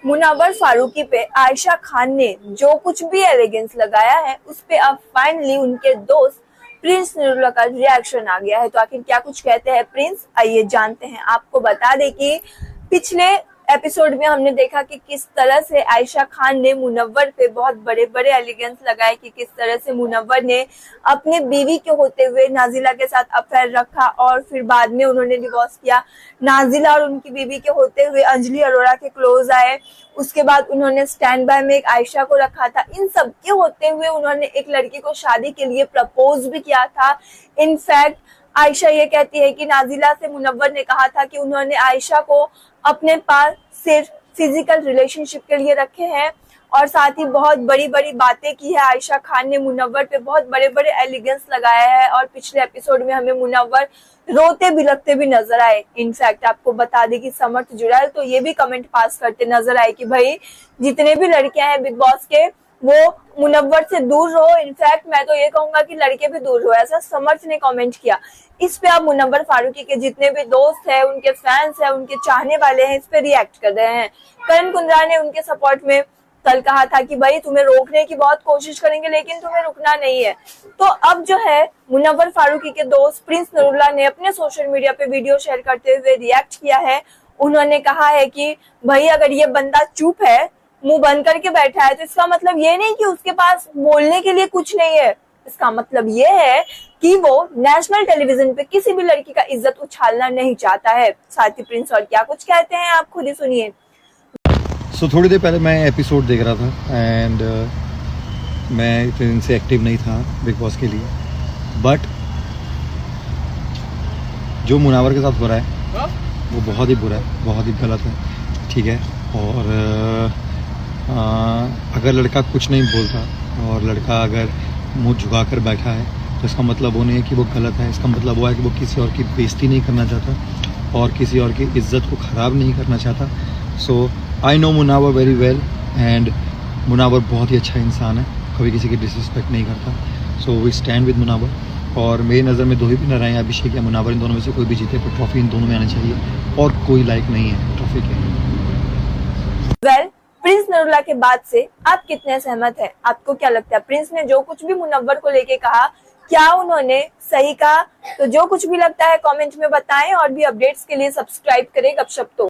मुनव्वर फारूकी पे आयशा खान ने जो कुछ भी एलिगेंस लगाया है उस पे अब फाइनली उनके दोस्त प्रिंस नरूला का रिएक्शन आ गया है। तो आखिर क्या कुछ कहते हैं प्रिंस, आइए जानते हैं। आपको बता दें कि पिछले एपिसोड में हमने देखा कि किस तरह से आयशा खान ने मुनव्वर पे बहुत बड़े बड़े एलिगेंस लगाए कि किस तरह से मुनव्वर ने अपने बीवी के होते हुए नाजिला के साथ अफेयर रखा और फिर बाद में उन्होंने डिवोर्स किया। नाजिला और उनकी बीवी के होते हुए अंजलि अरोड़ा के क्लोज आए। उसके बाद उन्होंने स्टैंड बाय में एक आयशा को रखा था। इन सब के होते हुए उन्होंने एक लड़की को शादी के लिए प्रपोज भी किया था। इनफैक्ट आयशा ये कहती है कि नाजिला से मुनव्वर ने कहा था कि उन्होंने आयशा को अपने पास सिर्फ फिजिकल रिलेशनशिप के लिए रखे हैं और साथ ही बहुत बड़ी बड़ी बातें की है। आयशा खान ने मुनव्वर पे बहुत बड़े बड़े एलिगेंस लगाया है और पिछले एपिसोड में हमें मुनव्वर रोते बिलखते भी नजर आए। इनफैक्ट आपको बता दें कि समर्थ जुड़ैल तो ये भी कमेंट पास करते नजर आए कि भाई जितने भी लड़कियां हैं बिग बॉस के वो मुनव्वर से दूर रहो। इनफैक्ट मैं तो ये कहूंगा कि लड़के भी दूर रहो, ऐसा समर्थ ने कमेंट किया। इस पे आप मुनव्वर फारूकी के जितने भी दोस्त हैं, उनके फैंस हैं, उनके चाहने वाले हैं, इस पे रिएक्ट कर रहे हैं। करण कुंद्रा ने उनके सपोर्ट में कल कहा था कि भाई तुम्हें रोकने की बहुत कोशिश करेंगे लेकिन तुम्हें रुकना नहीं है। तो अब जो है मुनव्वर फारूकी के दोस्त प्रिंस नरूला ने अपने सोशल मीडिया पे वीडियो शेयर करते हुए रिएक्ट किया है। उन्होंने कहा है कि भाई अगर ये बंदा चुप है, मुंह बंद करके बैठा है, तो इसका मतलब ये नहीं कि उसके पास बोलने के लिए कुछ नहीं है। इसका मतलब ये है कि वो नेशनल टेलीविजन पे किसी भी लड़की का इज्जत उछालना नहीं चाहता है। साथ ही प्रिंस और क्या कुछ कहते हैं आप खुद ही सुनिए। थोड़ी देर पहले मैं एपिसोड देख रहा था एंड मैं इतने दिन से एक्टिव नहीं था बिग बॉस के लिए, बट जो मुनव्वर के साथ हो रहा है वो बहुत ही बुरा है, बहुत ही गलत है, ठीक है। और अगर लड़का कुछ नहीं बोलता और लड़का अगर मुंह झुका कर बैठा है तो इसका मतलब वो नहीं है कि वो गलत है। इसका मतलब वो है कि वो किसी और की बेइज्जती नहीं करना चाहता और किसी और की इज्जत को ख़राब नहीं करना चाहता। So I know Munawwar very well and Munawwar बहुत ही अच्छा इंसान है, कभी किसी की डिसरिस्पेक्ट नहीं करता। So we stand with Munawar और मेरी नज़र में दो ही विनर हैं, अभिषेक या मुनव्वर। इन दोनों में से कोई भी जीते पर ट्रॉफी इन दोनों में आनी चाहिए और कोई लायक नहीं है ट्रॉफी के। प्रिंस नरूला के बाद से आप कितने सहमत हैं? आपको क्या लगता है प्रिंस ने जो कुछ भी मुनव्वर को लेके कहा, क्या उन्होंने सही कहा? तो जो कुछ भी लगता है कमेंट में बताएं और भी अपडेट्स के लिए सब्सक्राइब करें गपशप तो।